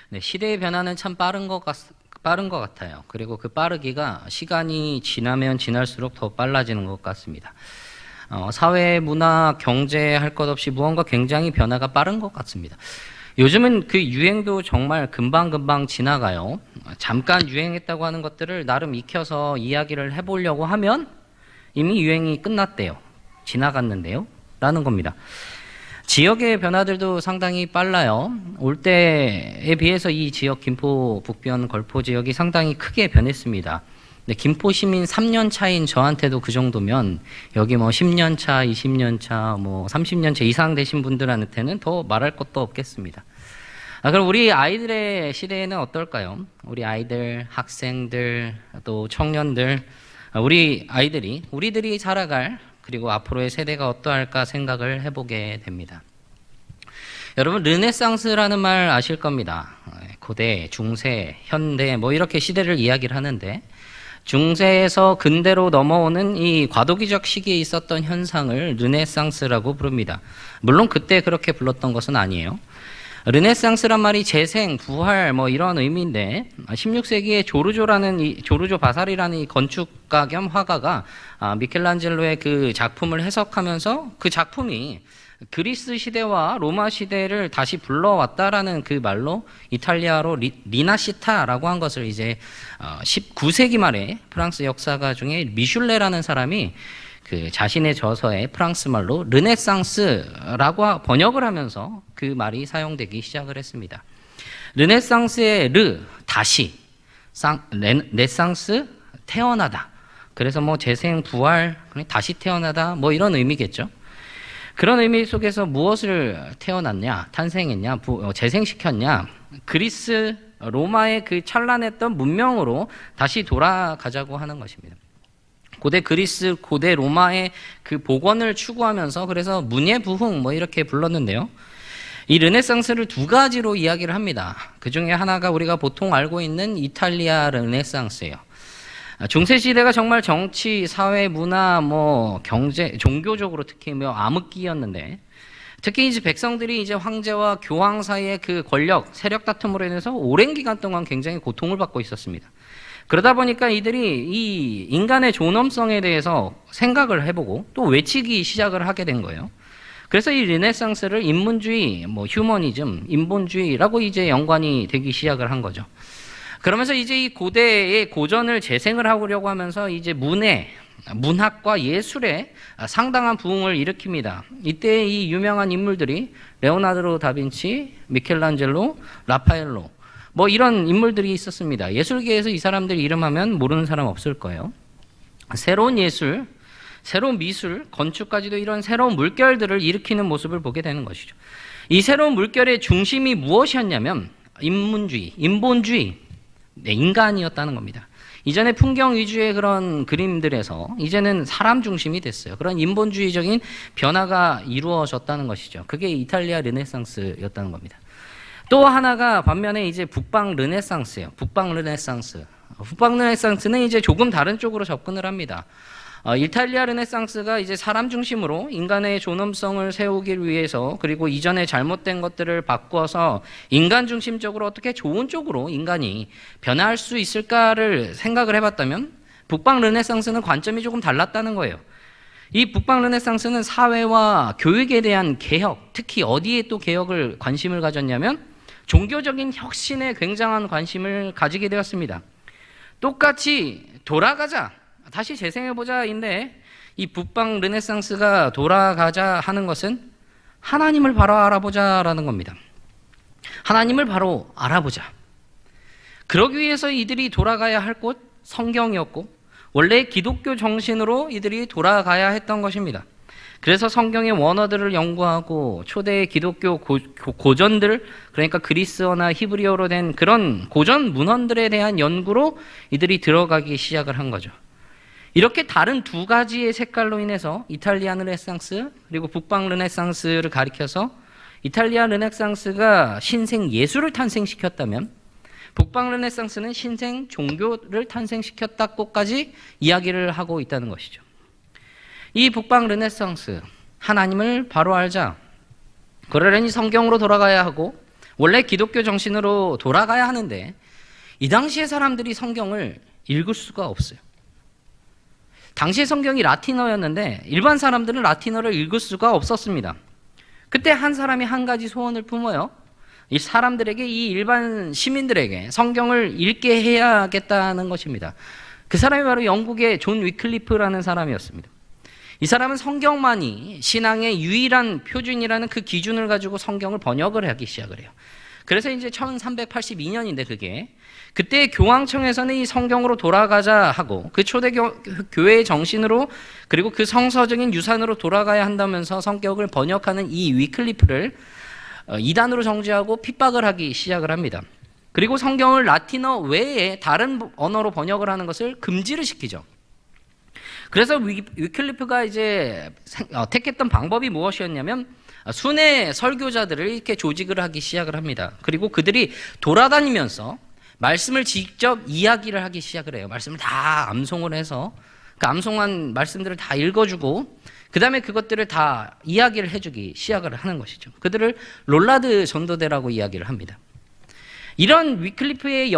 네, 시대의 변화는 참 빠른 것 같아요. 그리고 그 빠르기가 시간이 지나면 지날수록 더 빨라지는 것 같습니다. 사회, 문화, 경제 할 것 없이 무언가 굉장히 변화가 빠른 것 같습니다. 요즘은 그 유행도 정말 금방금방 지나가요. 잠깐 유행했다고 하는 것들을 나름 익혀서 이야기를 해보려고 하면 이미 유행이 끝났대요. 지나갔는데요. 라는 겁니다. 지역의 변화들도 상당히 빨라요. 올 때에 비해서 이 지역 김포 북변 걸포 지역이 상당히 크게 변했습니다. 근데 김포 시민 3년 차인 저한테도 그 정도면 여기 뭐 10년 차, 20년 차, 뭐 30년 차 이상 되신 분들한테는 더 말할 것도 없겠습니다. 그럼 우리 아이들의 시대에는 어떨까요? 우리 아이들, 학생들, 또 청년들, 우리들이 살아갈 그리고 앞으로의 세대가 어떠할까 생각을 해보게 됩니다. 여러분, 르네상스라는 말 아실 겁니다. 고대, 중세, 현대 뭐 이렇게 시대를 이야기를 하는데 중세에서 근대로 넘어오는 이 과도기적 시기에 있었던 현상을 르네상스라고 부릅니다. 물론 그때 그렇게 불렀던 것은 아니에요. 르네상스란 말이 재생, 부활 뭐 이런 의미인데 16세기에 조르조 바사리라는 이 건축가 겸 화가가 미켈란젤로의 그 작품을 해석하면서 그 작품이 그리스 시대와 로마 시대를 다시 불러왔다라는 그 말로 이탈리아로 리나시타라고 한 것을 이제 19세기 말에 프랑스 역사가 중에 미슐레라는 사람이 그 자신의 저서에 프랑스 말로 르네상스라고 번역을 하면서 그 말이 사용되기 시작을 했습니다. 르네상스의 다시, 네상스, 태어나다. 그래서 뭐 재생, 부활, 다시 태어나다 뭐 이런 의미겠죠. 그런 의미 속에서 무엇을 태어났냐, 탄생했냐, 재생시켰냐, 그리스, 로마의 그 찬란했던 문명으로 다시 돌아가자고 하는 것입니다. 고대 그리스, 고대 로마의 그 복원을 추구하면서 그래서 문예부흥 뭐 이렇게 불렀는데요. 이 르네상스를 두 가지로 이야기를 합니다. 그 중에 하나가 우리가 보통 알고 있는 이탈리아 르네상스예요. 중세시대가 정말 정치, 사회, 문화, 뭐 경제, 종교적으로 특히 뭐 암흑기였는데 특히 이제 백성들이 이제 황제와 교황 사이의 그 권력, 세력 다툼으로 인해서 오랜 기간 동안 굉장히 고통을 받고 있었습니다. 그러다 보니까 이들이 이 인간의 존엄성에 대해서 생각을 해보고 또 외치기 시작을 하게 된 거예요. 그래서 이 르네상스를 인문주의, 뭐 휴머니즘, 인본주의라고 이제 연관이 되기 시작을 한 거죠. 그러면서 이제 이 고대의 고전을 재생을 하려고 하면서 이제 문학과 예술에 상당한 부흥을 일으킵니다. 이때 이 유명한 인물들이 레오나르도 다빈치, 미켈란젤로, 라파엘로 뭐 이런 인물들이 있었습니다. 예술계에서 이 사람들 이름하면 모르는 사람 없을 거예요. 새로운 예술, 새로운 미술, 건축까지도 이런 새로운 물결들을 일으키는 모습을 보게 되는 것이죠. 이 새로운 물결의 중심이 무엇이었냐면 인문주의, 인본주의, 인간이었다는 겁니다. 이전에 풍경 위주의 그런 그림들에서 이제는 사람 중심이 됐어요. 그런 인본주의적인 변화가 이루어졌다는 것이죠. 그게 이탈리아 르네상스였다는 겁니다. 또 하나가 반면에 이제 북방 르네상스예요. 북방 르네상스는 이제 조금 다른 쪽으로 접근을 합니다. 이탈리아 르네상스가 이제 사람 중심으로 인간의 존엄성을 세우기 위해서 그리고 이전에 잘못된 것들을 바꾸어서 인간 중심적으로 어떻게 좋은 쪽으로 인간이 변화할 수 있을까를 생각을 해봤다면 북방 르네상스는 관점이 조금 달랐다는 거예요. 이 북방 르네상스는 사회와 교육에 대한 개혁, 특히 어디에 또 개혁을 관심을 가졌냐면 종교적인 혁신에 굉장한 관심을 가지게 되었습니다. 똑같이 돌아가자, 다시 재생해보자인데 이 북방 르네상스가 돌아가자 하는 것은 하나님을 바로 알아보자라는 겁니다. 하나님을 바로 알아보자. 그러기 위해서 이들이 돌아가야 할 곳 성경이었고 원래 기독교 정신으로 이들이 돌아가야 했던 것입니다. 그래서 성경의 원어들을 연구하고 초대 기독교 고전들, 그러니까 그리스어나 히브리어로 된 그런 고전 문헌들에 대한 연구로 이들이 들어가기 시작을 한 거죠. 이렇게 다른 두 가지의 색깔로 인해서 이탈리아 르네상스 그리고 북방 르네상스를 가리켜서 이탈리아 르네상스가 신생 예술을 탄생시켰다면 북방 르네상스는 신생 종교를 탄생시켰다고까지 이야기를 하고 있다는 것이죠. 이 북방 르네상스, 하나님을 바로 알자. 그러려니 성경으로 돌아가야 하고 원래 기독교 정신으로 돌아가야 하는데 이 당시의 사람들이 성경을 읽을 수가 없어요. 당시의 성경이 라틴어였는데 일반 사람들은 라틴어를 읽을 수가 없었습니다. 그때 한 사람이 한 가지 소원을 품어요. 이 사람들에게, 이 일반 시민들에게 성경을 읽게 해야겠다는 것입니다. 그 사람이 바로 영국의 존 위클리프라는 사람이었습니다. 이 사람은 성경만이 신앙의 유일한 표준이라는 그 기준을 가지고 성경을 번역을 하기 시작을 해요. 그래서 이제 1382년인데 그때 교황청에서는 이 성경으로 돌아가자 하고 그 초대교회의 정신으로 그리고 그 성서적인 유산으로 돌아가야 한다면서 성경을 번역하는 이 위클리프를 이단으로 정죄하고 핍박을 하기 시작을 합니다. 그리고 성경을 라틴어 외에 다른 언어로 번역을 하는 것을 금지를 시키죠. 그래서 위클리프가 이제 택했던 방법이 무엇이었냐면 순회 설교자들을 이렇게 조직을 하기 시작을 합니다. 그리고 그들이 돌아다니면서 말씀을 직접 이야기를 하기 시작을 해요. 말씀을 다 암송을 해서 그 암송한 말씀들을 다 읽어주고 그 다음에 그것들을 다 이야기를 해주기 시작을 하는 것이죠. 그들을 롤라드 전도대라고 이야기를 합니다. 이런 위클리프의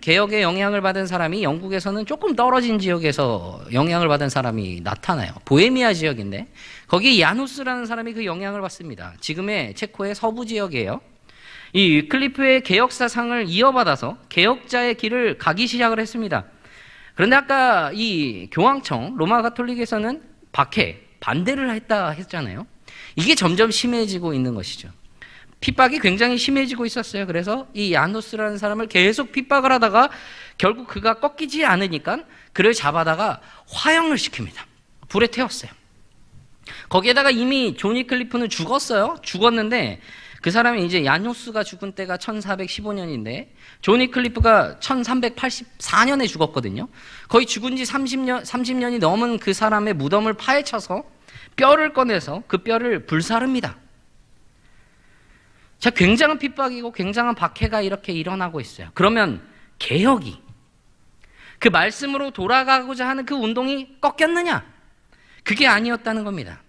개혁의 영향을 받은 사람이 영국에서는 조금 떨어진 지역에서 영향을 받은 사람이 나타나요. 보헤미아 지역인데 거기 야누스라는 사람이 그 영향을 받습니다. 지금의 체코의 서부 지역이에요. 이 위클리프의 개혁 사상을 이어받아서 개혁자의 길을 가기 시작을 했습니다. 그런데 아까 이 교황청 로마 가톨릭에서는 반대를 했잖아요. 이게 점점 심해지고 있는 것이죠. 핍박이 굉장히 심해지고 있었어요. 그래서 이 야누스라는 사람을 계속 핍박을 하다가 결국 그가 꺾이지 않으니까 그를 잡아다가 화형을 시킵니다. 불에 태웠어요. 거기에다가 이미 존 위클리프는 죽었는데 그 사람이 이제 야누스가 죽은 때가 1415년인데 존 위클리프가 1384년에 죽었거든요. 거의 죽은 지 30년이 넘은 그 사람의 무덤을 파헤쳐서 뼈를 꺼내서 그 뼈를 불사릅니다. 자, 굉장한 핍박이고 굉장한 박해가 이렇게 일어나고 있어요. 그러면 개혁이 그 말씀으로 돌아가고자 하는 그 운동이 꺾였느냐? 그게 아니었다는 겁니다.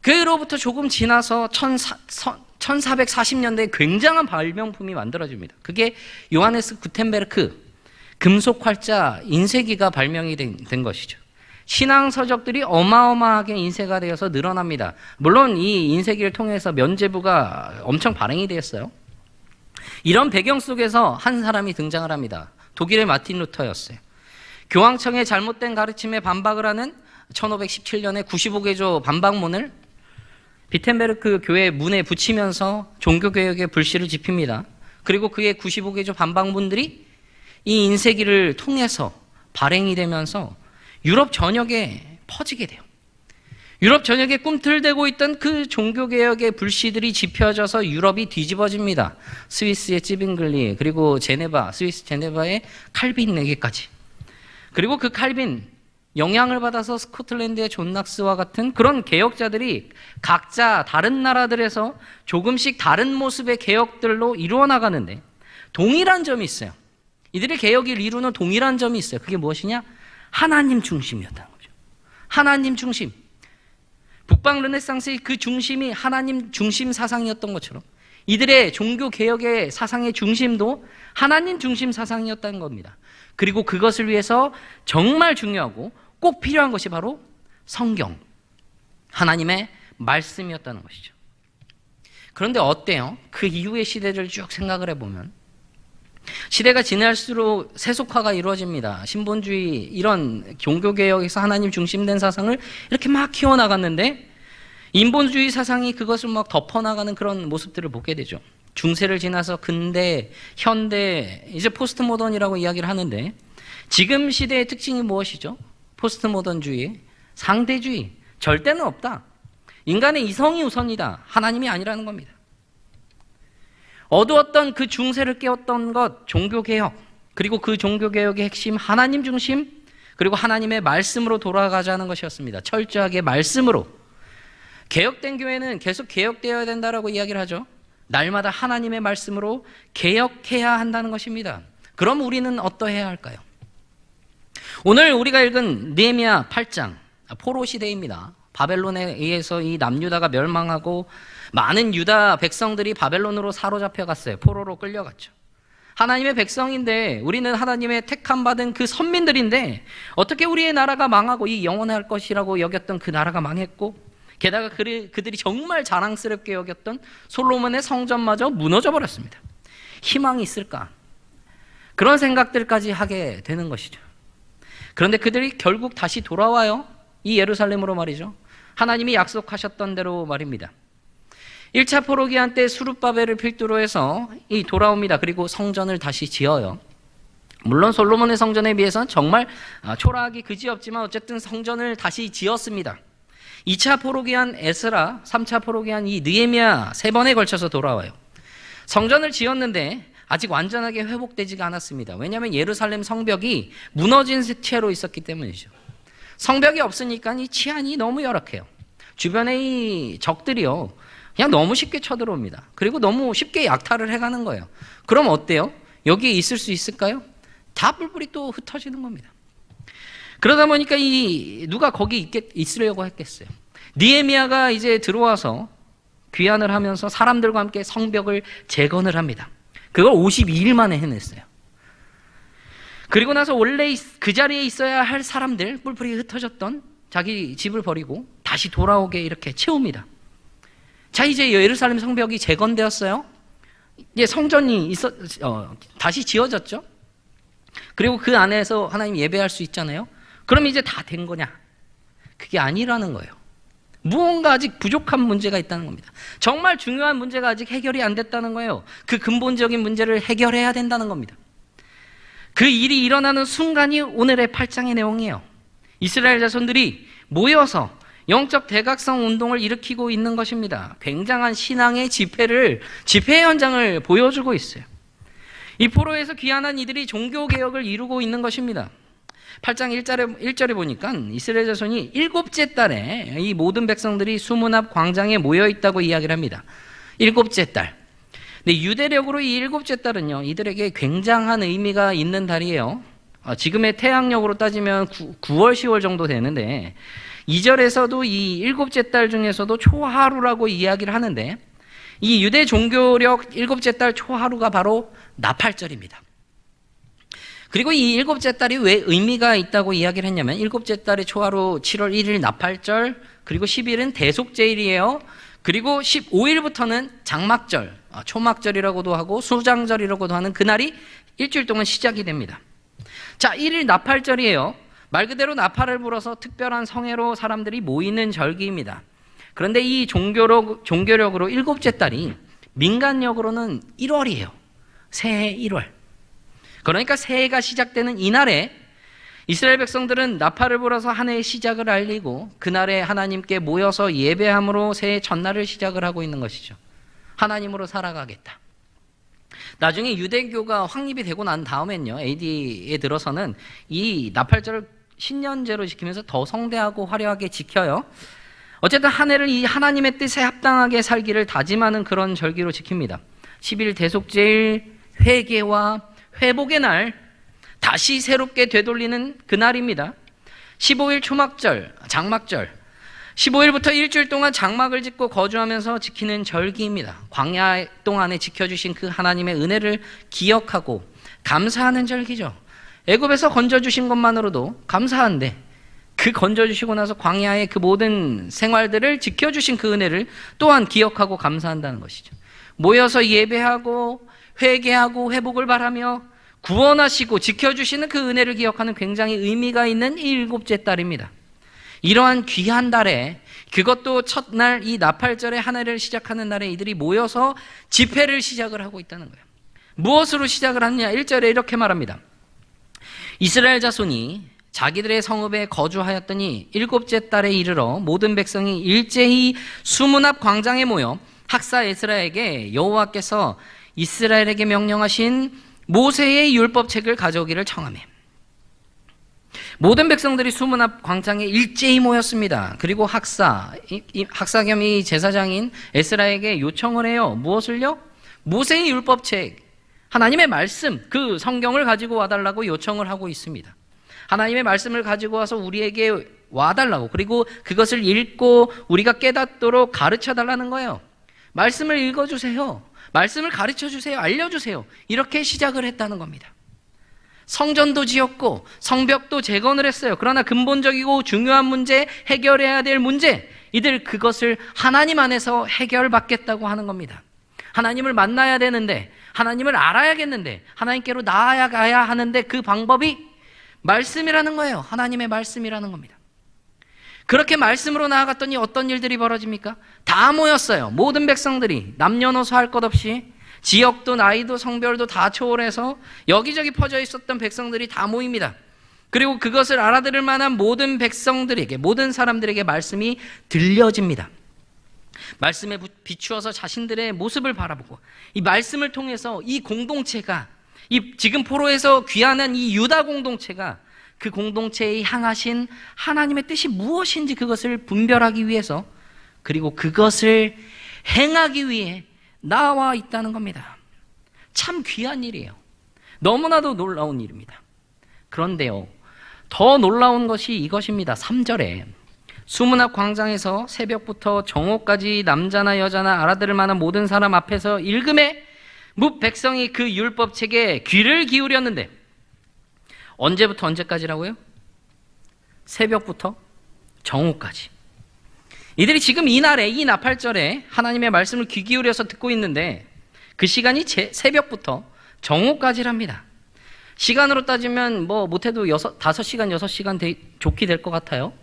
그로부터 조금 지나서 1440년대에 굉장한 발명품이 만들어집니다. 그게 요하네스 구텐베르크 금속 활자 인쇄기가 발명이 된 것이죠. 신앙 서적들이 어마어마하게 인쇄가 되어서 늘어납니다. 물론 이 인쇄기를 통해서 면죄부가 엄청 발행이 되었어요. 이런 배경 속에서 한 사람이 등장을 합니다. 독일의 마틴 루터였어요. 교황청의 잘못된 가르침에 반박을 하는 1517년에 95개조 반박문을 비텐베르크 교회 문에 붙이면서 종교개혁의 불씨를 지핍니다. 그리고 그의 95개조 반박문들이 이 인쇄기를 통해서 발행이 되면서 유럽 전역에 퍼지게 돼요. 유럽 전역에 꿈틀대고 있던 그 종교개혁의 불씨들이 지펴져서 유럽이 뒤집어집니다. 스위스의 찌빙글리, 그리고 스위스 제네바의 칼빈 내기까지. 그리고 그 칼빈 영향을 받아서 스코틀랜드의 존 낙스와 같은 그런 개혁자들이 각자 다른 나라들에서 조금씩 다른 모습의 개혁들로 이루어 나가는데 동일한 점이 있어요. 이들의 개혁을 이루는 동일한 점이 있어요. 그게 무엇이냐? 하나님 중심이었다는 거죠. 하나님 중심. 북방 르네상스의 그 중심이 하나님 중심 사상이었던 것처럼 이들의 종교 개혁의 사상의 중심도 하나님 중심 사상이었다는 겁니다. 그리고 그것을 위해서 정말 중요하고 꼭 필요한 것이 바로 성경, 하나님의 말씀이었다는 것이죠. 그런데 어때요? 그 이후의 시대를 쭉 생각을 해보면 시대가 지날수록 세속화가 이루어집니다. 신본주의 이런 종교개혁에서 하나님 중심된 사상을 이렇게 막 키워나갔는데 인본주의 사상이 그것을 막 덮어나가는 그런 모습들을 보게 되죠. 중세를 지나서 근대, 현대, 이제 포스트 모던이라고 이야기를 하는데 지금 시대의 특징이 무엇이죠? 포스트 모던주의, 상대주의, 절대는 없다. 인간의 이성이 우선이다. 하나님이 아니라는 겁니다. 어두웠던 그 중세를 깨웠던 것, 종교개혁, 그리고 그 종교개혁의 핵심 하나님 중심, 그리고 하나님의 말씀으로 돌아가자는 것이었습니다. 철저하게 말씀으로. 개혁된 교회는 계속 개혁되어야 된다라고 이야기를 하죠. 날마다 하나님의 말씀으로 개혁해야 한다는 것입니다. 그럼 우리는 어떠해야 할까요? 오늘 우리가 읽은 느헤미야 8장, 포로 시대입니다. 바벨론에 의해서 이 남유다가 멸망하고 많은 유다 백성들이 바벨론으로 사로잡혀 갔어요. 포로로 끌려갔죠. 하나님의 백성인데, 우리는 하나님의 택함 받은 그 선민들인데 어떻게 우리의 나라가 망하고 이 영원할 것이라고 여겼던 그 나라가 망했고, 게다가 그들이 정말 자랑스럽게 여겼던 솔로몬의 성전마저 무너져 버렸습니다. 희망이 있을까? 그런 생각들까지 하게 되는 것이죠. 그런데 그들이 결국 다시 돌아와요. 이 예루살렘으로 말이죠. 하나님이 약속하셨던 대로 말입니다. 1차 포로기한 때 수룹바벨을 필두로 해서 돌아옵니다. 그리고 성전을 다시 지어요. 물론 솔로몬의 성전에 비해서는 정말 초라하기 그지없지만 어쨌든 성전을 다시 지었습니다. 2차 포로기한 에스라, 3차 포로기한 이 느헤미야 3번에 걸쳐서 돌아와요. 성전을 지었는데 아직 완전하게 회복되지가 않았습니다. 왜냐하면 예루살렘 성벽이 무너진 채로 있었기 때문이죠. 성벽이 없으니까 이 치안이 너무 열악해요. 주변에 이 적들이요, 그냥 너무 쉽게 쳐들어옵니다. 그리고 너무 쉽게 약탈을 해가는 거예요. 그럼 어때요? 여기에 있을 수 있을까요? 다 뿔뿔이 또 흩어지는 겁니다. 그러다 보니까 누가 거기 있으려고 했겠어요. 느헤미야가 이제 들어와서 귀환을 하면서 사람들과 함께 성벽을 재건을 합니다. 그걸 52일 만에 해냈어요. 그리고 나서 원래 그 자리에 있어야 할 사람들, 뿔뿔이 흩어졌던 자기 집을 버리고 다시 돌아오게 이렇게 채웁니다. 자, 이제 예루살렘 성벽이 재건되었어요. 이제 성전이 다시 지어졌죠. 그리고 그 안에서 하나님 예배할 수 있잖아요. 그럼 이제 다 된 거냐? 그게 아니라는 거예요. 무언가 아직 부족한 문제가 있다는 겁니다. 정말 중요한 문제가 아직 해결이 안 됐다는 거예요. 그 근본적인 문제를 해결해야 된다는 겁니다. 그 일이 일어나는 순간이 오늘의 8장의 내용이에요. 이스라엘 자손들이 모여서 영적 대각성 운동을 일으키고 있는 것입니다. 굉장한 신앙의 집회 현장을 보여주고 있어요. 이 포로에서 귀환한 이들이 종교개혁을 이루고 있는 것입니다. 8장 1절에 보니까 이스라엘 자손이 7째 달에 이 모든 백성들이 수문 앞 광장에 모여 있다고 이야기를 합니다. 7째 달. 근데 유대력으로 이 7째 달은요, 이들에게 굉장한 의미가 있는 달이에요. 지금의 태양력으로 따지면 9월, 10월 정도 되는데, 2절에서도 이 7째 달 중에서도 초하루라고 이야기를 하는데, 이 유대 종교력 7째 달 초하루가 바로 나팔절입니다. 그리고 이 7째 달이 왜 의미가 있다고 이야기를 했냐면, 7째 달의 초하루 7월 1일 나팔절, 그리고 10일은 대속제일이에요. 그리고 15일부터는 장막절, 초막절이라고도 하고 수장절이라고도 하는 그날이 일주일 동안 시작이 됩니다. 자, 1일 나팔절이에요. 말 그대로 나팔을 불어서 특별한 성회로 사람들이 모이는 절기입니다. 그런데 이 종교력으로 7째 달이 민간력으로는 1월이에요. 새해 1월. 그러니까 새해가 시작되는 이날에 이스라엘 백성들은 나팔을 불어서 한 해의 시작을 알리고 그날에 하나님께 모여서 예배함으로 새해 첫날을 시작을 하고 있는 것이죠. 하나님으로 살아가겠다. 나중에 유대교가 확립이 되고 난 다음엔요, AD에 들어서는 이 나팔절을 신년제로 지키면서 더 성대하고 화려하게 지켜요. 어쨌든 한 해를 이 하나님의 뜻에 합당하게 살기를 다짐하는 그런 절기로 지킵니다. 10일 대속제일, 회개와 회복의 날, 다시 새롭게 되돌리는 그날입니다. 15일 초막절, 장막절, 15일부터 일주일 동안 장막을 짓고 거주하면서 지키는 절기입니다. 광야 동안에 지켜주신 그 하나님의 은혜를 기억하고 감사하는 절기죠. 애굽에서 건져주신 것만으로도 감사한데, 그 건져주시고 나서 광야의 그 모든 생활들을 지켜주신 그 은혜를 또한 기억하고 감사한다는 것이죠. 모여서 예배하고 회개하고 회복을 바라며 구원하시고 지켜주시는 그 은혜를 기억하는 굉장히 의미가 있는 7째 달입니다. 이러한 귀한 달에, 그것도 첫날 이 나팔절의 한 해를 시작하는 날에 이들이 모여서 집회를 시작을 하고 있다는 거예요. 무엇으로 시작을 하느냐? 1절에 이렇게 말합니다. 이스라엘 자손이 자기들의 성읍에 거주하였더니 7째 달에 이르러 모든 백성이 일제히 수문 앞 광장에 모여 학사 에스라에게 여호와께서 이스라엘에게 명령하신 모세의 율법책을 가져오기를 청하매, 모든 백성들이 수문 앞 광장에 일제히 모였습니다. 그리고 학사 겸 이 제사장인 에스라에게 요청을 해요. 무엇을요? 모세의 율법책, 하나님의 말씀, 그 성경을 가지고 와달라고 요청을 하고 있습니다. 하나님의 말씀을 가지고 와서 우리에게 와달라고, 그리고 그것을 읽고 우리가 깨닫도록 가르쳐달라는 거예요. 말씀을 읽어주세요. 말씀을 가르쳐주세요. 알려주세요. 이렇게 시작을 했다는 겁니다. 성전도 지었고 성벽도 재건을 했어요. 그러나 근본적이고 중요한 문제, 해결해야 될 문제, 이들 그것을 하나님 안에서 해결받겠다고 하는 겁니다. 하나님을 만나야 되는데, 하나님을 알아야겠는데, 하나님께로 나아가야 하는데 그 방법이 말씀이라는 거예요. 하나님의 말씀이라는 겁니다. 그렇게 말씀으로 나아갔더니 어떤 일들이 벌어집니까? 다 모였어요. 모든 백성들이 남녀노소 할 것 없이, 지역도 나이도 성별도 다 초월해서 여기저기 퍼져 있었던 백성들이 다 모입니다. 그리고 그것을 알아들을 만한 모든 백성들에게, 모든 사람들에게 말씀이 들려집니다. 말씀에 비추어서 자신들의 모습을 바라보고, 이 말씀을 통해서 이 공동체가, 이 지금 포로에서 귀환한 이 유다 공동체가 그 공동체에 향하신 하나님의 뜻이 무엇인지 그것을 분별하기 위해서, 그리고 그것을 행하기 위해 나와 있다는 겁니다. 참 귀한 일이에요. 너무나도 놀라운 일입니다. 그런데요, 더 놀라운 것이 이것입니다. 3절에 수문학 광장에서 새벽부터 정오까지 남자나 여자나 알아들을 만한 모든 사람 앞에서 읽음에 뭇 백성이 그 율법책에 귀를 기울였는데, 언제부터 언제까지라고요? 새벽부터 정오까지. 이들이 지금 이날에, 이 나팔절에 하나님의 말씀을 귀 기울여서 듣고 있는데 그 시간이 새벽부터 정오까지랍니다. 시간으로 따지면 뭐 못해도 5시간, 6시간 좋게 될 것 같아요.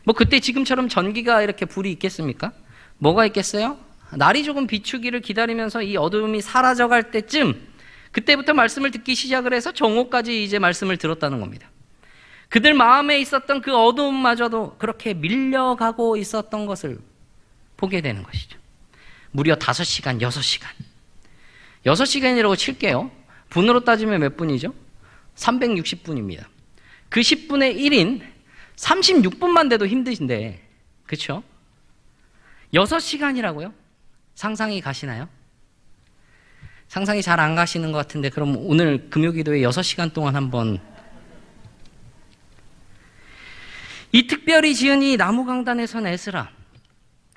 뭐 그때 지금처럼 전기가 이렇게 불이 있겠습니까? 뭐가 있겠어요? 날이 조금 비추기를 기다리면서 이 어두움이 사라져갈 때쯤, 그때부터 말씀을 듣기 시작을 해서 정오까지 이제 말씀을 들었다는 겁니다. 그들 마음에 있었던 그 어두움마저도 그렇게 밀려가고 있었던 것을 보게 되는 것이죠. 무려 5시간, 6시간. 6시간이라고 칠게요. 분으로 따지면 몇 분이죠? 360분입니다. 그 10분의 1인 36분만 돼도 힘드신데, 그렇죠? 6시간이라고요? 상상이 가시나요? 상상이 잘 안 가시는 것 같은데, 그럼 오늘 금요기도에 6시간 동안 한번, 이 특별히 지은 이 나무 강단에 선 에스라,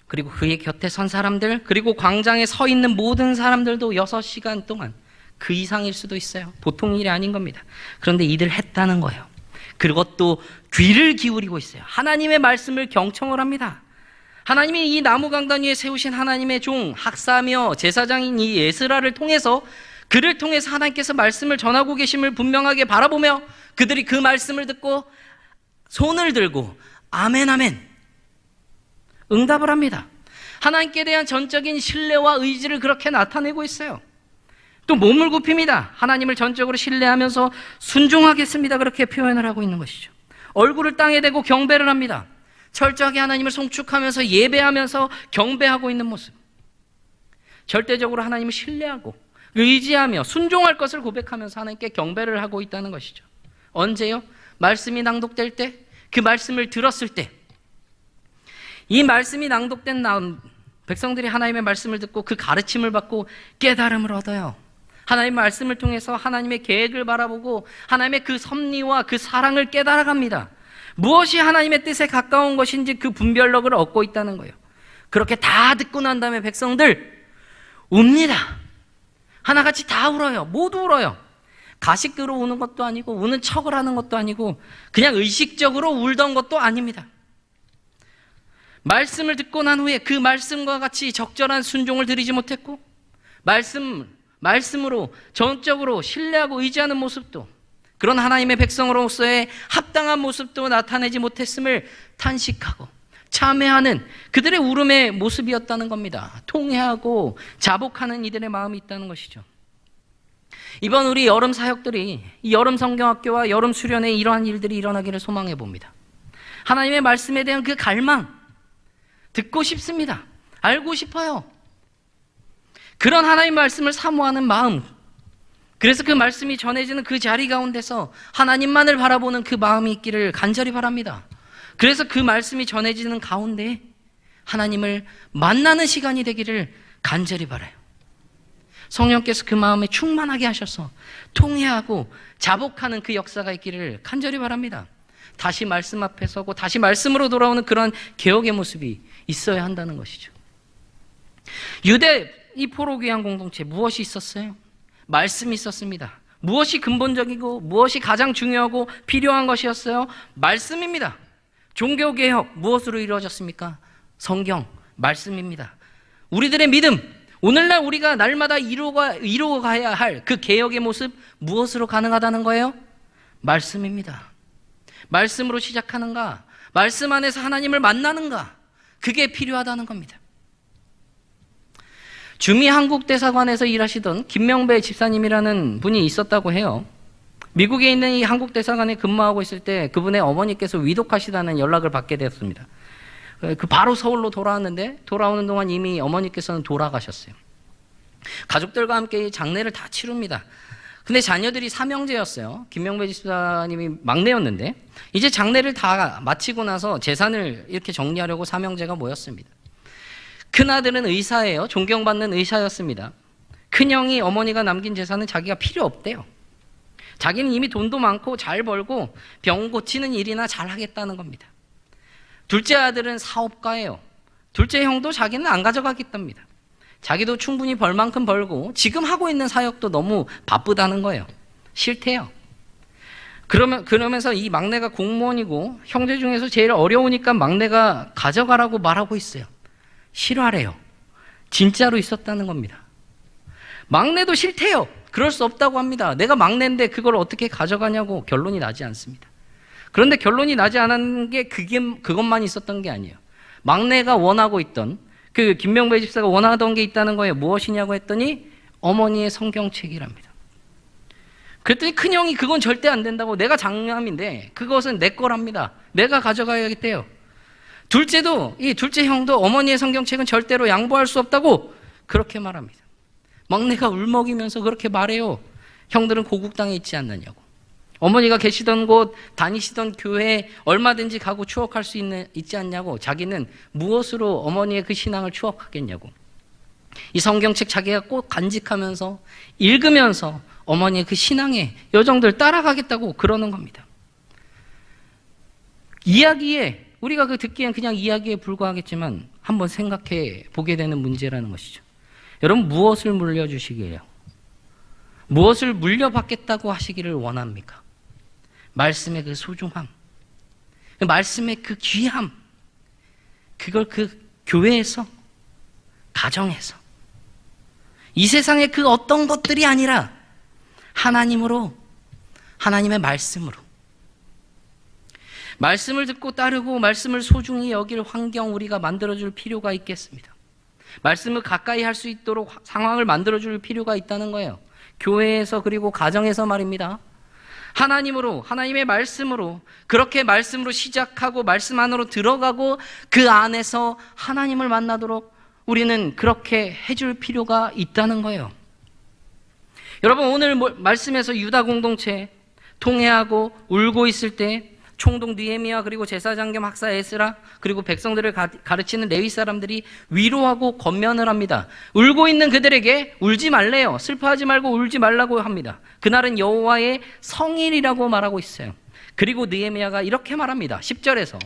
그리고 그의 곁에 선 사람들, 그리고 광장에 서 있는 모든 사람들도 6시간 동안, 그 이상일 수도 있어요. 보통 일이 아닌 겁니다. 그런데 이들 했다는 거예요. 그것도 귀를 기울이고 있어요. 하나님의 말씀을 경청을 합니다. 하나님이 이 나무 강단 위에 세우신 하나님의 종, 학사며 제사장인 이 에스라를 통해서, 그를 통해서 하나님께서 말씀을 전하고 계심을 분명하게 바라보며 그들이 그 말씀을 듣고 손을 들고 아멘 아멘 응답을 합니다. 하나님께 대한 전적인 신뢰와 의지를 그렇게 나타내고 있어요. 또 몸을 굽힙니다. 하나님을 전적으로 신뢰하면서 순종하겠습니다, 그렇게 표현을 하고 있는 것이죠. 얼굴을 땅에 대고 경배를 합니다. 철저하게 하나님을 송축하면서 예배하면서 경배하고 있는 모습. 절대적으로 하나님을 신뢰하고 의지하며 순종할 것을 고백하면서 하나님께 경배를 하고 있다는 것이죠. 언제요? 말씀이 낭독될 때, 그 말씀을 들었을 때, 이 말씀이 낭독된 다음 백성들이 하나님의 말씀을 듣고 그 가르침을 받고 깨달음을 얻어요. 하나님의 말씀을 통해서 하나님의 계획을 바라보고 하나님의 그 섭리와 그 사랑을 깨달아갑니다. 무엇이 하나님의 뜻에 가까운 것인지 그 분별력을 얻고 있다는 거예요. 그렇게 다 듣고 난 다음에 백성들 웁니다. 하나같이 다 울어요. 모두 울어요. 가식으로 우는 것도 아니고 우는 척을 하는 것도 아니고 그냥 의식적으로 울던 것도 아닙니다. 말씀을 듣고 난 후에 그 말씀과 같이 적절한 순종을 드리지 못했고, 말씀으로 전적으로 신뢰하고 의지하는 모습도, 그런 하나님의 백성으로서의 합당한 모습도 나타내지 못했음을 탄식하고 참회하는 그들의 울음의 모습이었다는 겁니다. 통회하고 자복하는 이들의 마음이 있다는 것이죠. 이번 우리 여름 사역들이, 이 여름 성경학교와 여름 수련회 이러한 일들이 일어나기를 소망해 봅니다. 하나님의 말씀에 대한 그 갈망, 듣고 싶습니다. 알고 싶어요. 그런 하나님의 말씀을 사모하는 마음, 그래서 그 말씀이 전해지는 그 자리 가운데서 하나님만을 바라보는 그 마음이 있기를 간절히 바랍니다. 그래서 그 말씀이 전해지는 가운데 하나님을 만나는 시간이 되기를 간절히 바라요. 성령께서 그 마음에 충만하게 하셔서 통회하고 자복하는 그 역사가 있기를 간절히 바랍니다. 다시 말씀 앞에 서고 다시 말씀으로 돌아오는 그런 개혁의 모습이 있어야 한다는 것이죠. 유대 이 포로귀한 공동체 무엇이 있었어요? 말씀이 있었습니다. 무엇이 근본적이고 무엇이 가장 중요하고 필요한 것이었어요? 말씀입니다. 종교개혁 무엇으로 이루어졌습니까? 성경, 말씀입니다. 우리들의 믿음, 오늘날 우리가 날마다 이루어가야 할 그 개혁의 모습 무엇으로 가능하다는 거예요? 말씀입니다. 말씀으로 시작하는가? 말씀 안에서 하나님을 만나는가? 그게 필요하다는 겁니다. 주미 한국대사관에서 일하시던 김명배 집사님이라는 분이 있었다고 해요. 미국에 있는 이 한국대사관에 근무하고 있을 때 그분의 어머니께서 위독하시다는 연락을 받게 되었습니다. 바로 서울로 돌아왔는데 돌아오는 동안 이미 어머니께서는 돌아가셨어요. 가족들과 함께 장례를 다 치릅니다. 근데 자녀들이 삼형제였어요. 김명배 집사님이 막내였는데 이제 장례를 다 마치고 나서 재산을 이렇게 정리하려고 삼형제가 모였습니다. 큰아들은 의사예요. 존경받는 의사였습니다. 큰형이 어머니가 남긴 재산은 자기가 필요 없대요. 자기는 이미 돈도 많고 잘 벌고 병 고치는 일이나 잘 하겠다는 겁니다. 둘째 아들은 사업가예요. 둘째 형도 자기는 안 가져가겠답니다. 자기도 충분히 벌 만큼 벌고 지금 하고 있는 사역도 너무 바쁘다는 거예요. 싫대요. 그러면서 이 막내가 공무원이고 형제 중에서 제일 어려우니까 막내가 가져가라고 말하고 있어요. 싫어하래요. 진짜로 있었다는 겁니다. 막내도 싫대요. 그럴 수 없다고 합니다. 내가 막내인데 그걸 어떻게 가져가냐고 결론이 나지 않습니다. 그런데 결론이 나지 않은 게 그것만 있었던 게 아니에요. 막내가 원하고 있던 그 김명배 집사가 원하던 게 있다는 거예요. 무엇이냐고 했더니 어머니의 성경책이랍니다. 그랬더니 큰형이 그건 절대 안 된다고, 내가 장남인데 그것은 내 거랍니다. 내가 가져가야겠대요. 둘째도, 이 둘째 형도 어머니의 성경책은 절대로 양보할 수 없다고 그렇게 말합니다. 막내가 울먹이면서 그렇게 말해요. 형들은 고국 땅에 있지 않느냐고. 어머니가 계시던 곳, 다니시던 교회에 얼마든지 가고 추억할 수 있지 않냐고. 자기는 무엇으로 어머니의 그 신앙을 추억하겠냐고. 이 성경책 자기가 꼭 간직하면서 읽으면서 어머니의 그 신앙의 여정들 따라가겠다고 그러는 겁니다. 이야기에, 우리가 그 듣기엔 그냥 이야기에 불과하겠지만 한번 생각해 보게 되는 문제라는 것이죠. 여러분, 무엇을 물려주시기에요? 무엇을 물려받겠다고 하시기를 원합니까? 말씀의 그 소중함, 말씀의 그 귀함, 그걸 그 교회에서, 가정에서, 이 세상의 그 어떤 것들이 아니라 하나님으로, 하나님의 말씀으로, 말씀을 듣고 따르고 말씀을 소중히 여길 환경 우리가 만들어줄 필요가 있겠습니다. 말씀을 가까이 할 수 있도록 상황을 만들어줄 필요가 있다는 거예요. 교회에서, 그리고 가정에서 말입니다. 하나님으로, 하나님의 말씀으로, 그렇게 말씀으로 시작하고 말씀 안으로 들어가고 그 안에서 하나님을 만나도록 우리는 그렇게 해줄 필요가 있다는 거예요. 여러분, 오늘 말씀에서 유다 공동체 통회하고 울고 있을 때 총독 느헤미야, 그리고 제사장 겸 학사 에스라, 그리고 백성들을 가르치는 레위 사람들이 위로하고 권면을 합니다. 울고 있는 그들에게 울지 말래요. 슬퍼하지 말고 울지 말라고 합니다. 그날은 여호와의 성일이라고 말하고 있어요. 그리고 느헤미야가 이렇게 말합니다. 10절에서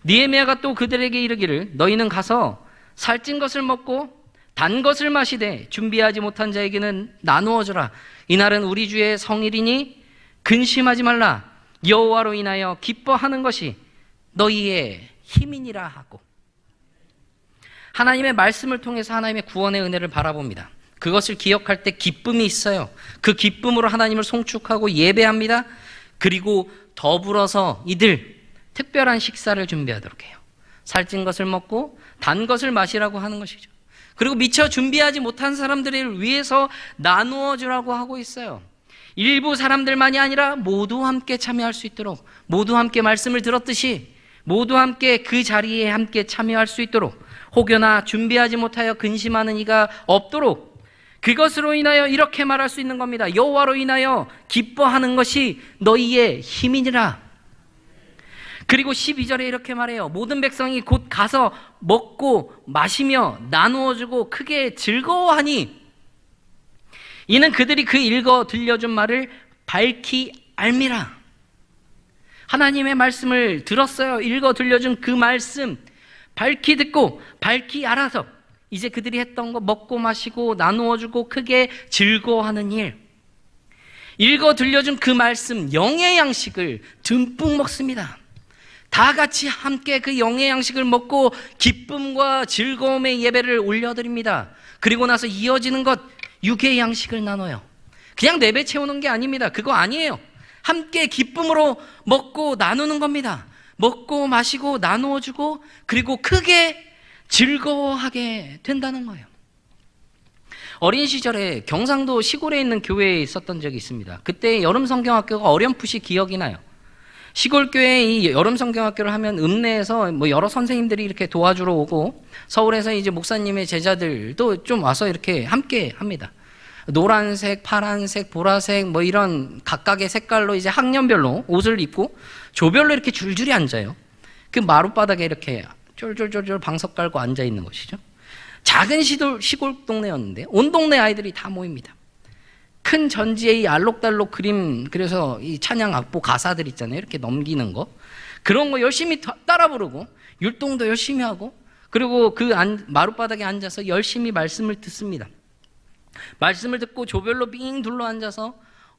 느헤미야가 또 그들에게 이르기를 너희는 가서 살찐 것을 먹고 단 것을 마시되 준비하지 못한 자에게는 나누어 주라. 이날은 우리 주의 성일이니 근심하지 말라. 여호와로 인하여 기뻐하는 것이 너희의 힘이니라 하고, 하나님의 말씀을 통해서 하나님의 구원의 은혜를 바라봅니다. 그것을 기억할 때 기쁨이 있어요. 그 기쁨으로 하나님을 송축하고 예배합니다. 그리고 더불어서 이들 특별한 식사를 준비하도록 해요. 살찐 것을 먹고 단 것을 마시라고 하는 것이죠. 그리고 미처 준비하지 못한 사람들을 위해서 나누어 주라고 하고 있어요. 일부 사람들만이 아니라 모두 함께 참여할 수 있도록, 모두 함께 말씀을 들었듯이 모두 함께 그 자리에 함께 참여할 수 있도록, 혹여나 준비하지 못하여 근심하는 이가 없도록, 그것으로 인하여 이렇게 말할 수 있는 겁니다. 여호와로 인하여 기뻐하는 것이 너희의 힘이니라. 그리고 12절에 이렇게 말해요. 모든 백성이 곧 가서 먹고 마시며 나누어주고 크게 즐거워하니 이는 그들이 그 읽어 들려준 말을 밝히 알미라. 하나님의 말씀을 들었어요. 읽어 들려준 그 말씀 밝히 듣고 밝히 알아서 이제 그들이 했던 거 먹고 마시고 나누어주고 크게 즐거워하는 일, 읽어 들려준 그 말씀 영의 양식을 듬뿍 먹습니다. 다 같이 함께 그 영의 양식을 먹고 기쁨과 즐거움의 예배를 올려드립니다. 그리고 나서 이어지는 것 육의 양식을 나눠요. 그냥 내배 채우는 게 아닙니다. 그거 아니에요. 함께 기쁨으로 먹고 나누는 겁니다. 먹고 마시고 나누어주고 그리고 크게 즐거워하게 된다는 거예요. 어린 시절에 경상도 시골에 있는 교회에 있었던 적이 있습니다. 그때 여름 성경학교가 어렴풋이 기억이 나요. 시골 교회에 이 여름 성경학교를 하면 읍내에서 뭐 여러 선생님들이 이렇게 도와주러 오고 서울에서 이제 목사님의 제자들도 좀 와서 이렇게 함께 합니다. 노란색, 파란색, 보라색 뭐 이런 각각의 색깔로 이제 학년별로 옷을 입고 조별로 이렇게 줄줄이 앉아요. 그 마룻바닥에 이렇게 쫄쫄쫄쫄 방석 깔고 앉아 있는 것이죠. 작은 시골 동네였는데 온 동네 아이들이 다 모입니다. 큰 전지에 이 알록달록 그림, 그래서 이 찬양 악보 가사들 있잖아요. 이렇게 넘기는 거. 그런 거 열심히 따라 부르고 율동도 열심히 하고 그리고 그 마룻바닥에 앉아서 열심히 말씀을 듣습니다. 말씀을 듣고 조별로 빙 둘러 앉아서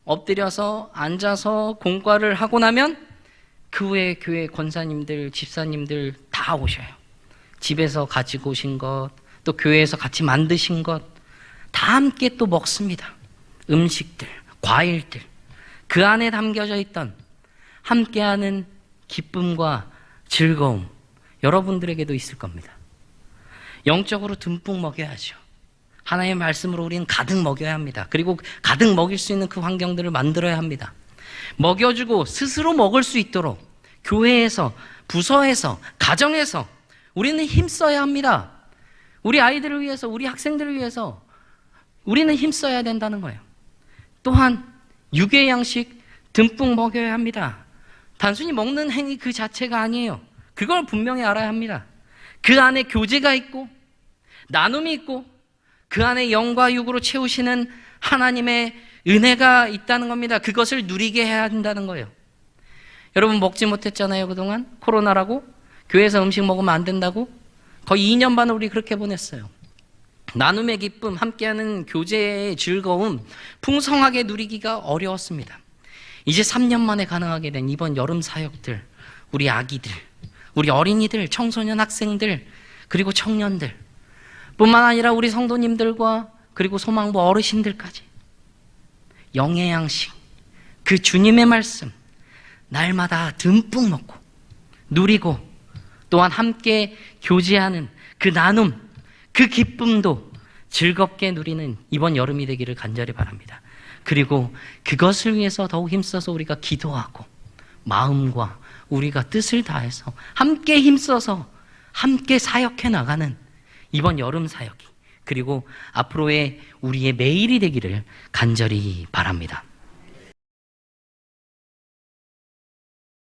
엎드려서 앉아서 공과를 하고 나면 그 후에 교회 권사님들, 집사님들 다 오셔요. 집에서 가지고 오신 것, 또 교회에서 같이 만드신 것 다 함께 또 먹습니다. 음식들, 과일들, 그 안에 담겨져 있던 함께하는 기쁨과 즐거움 여러분들에게도 있을 겁니다. 영적으로 듬뿍 먹여야죠. 하나님의 말씀으로 우리는 가득 먹여야 합니다. 그리고 가득 먹일 수 있는 그 환경들을 만들어야 합니다. 먹여주고 스스로 먹을 수 있도록 교회에서, 부서에서, 가정에서 우리는 힘써야 합니다. 우리 아이들을 위해서, 우리 학생들을 위해서 우리는 힘써야 된다는 거예요. 또한 육의 양식 듬뿍 먹여야 합니다. 단순히 먹는 행위 그 자체가 아니에요. 그걸 분명히 알아야 합니다. 그 안에 교제가 있고 나눔이 있고 그 안에 영과 육으로 채우시는 하나님의 은혜가 있다는 겁니다. 그것을 누리게 해야 한다는 거예요. 여러분 먹지 못했잖아요. 그동안 코로나라고 교회에서 음식 먹으면 안 된다고 거의 2년 반을 우리 그렇게 보냈어요. 나눔의 기쁨, 함께하는 교제의 즐거움 풍성하게 누리기가 어려웠습니다. 이제 3년 만에 가능하게 된 이번 여름 사역들, 우리 아기들, 우리 어린이들, 청소년 학생들, 그리고 청년들 뿐만 아니라 우리 성도님들과 그리고 소망부 어르신들까지 영의 양식, 그 주님의 말씀 날마다 듬뿍 먹고 누리고 또한 함께 교제하는 그 나눔, 그 기쁨도 즐겁게 누리는 이번 여름이 되기를 간절히 바랍니다. 그리고 그것을 위해서 더욱 힘써서 우리가 기도하고 마음과 우리가 뜻을 다해서 함께 힘써서 함께 사역해 나가는 이번 여름 사역이 그리고 앞으로의 우리의 매일이 되기를 간절히 바랍니다.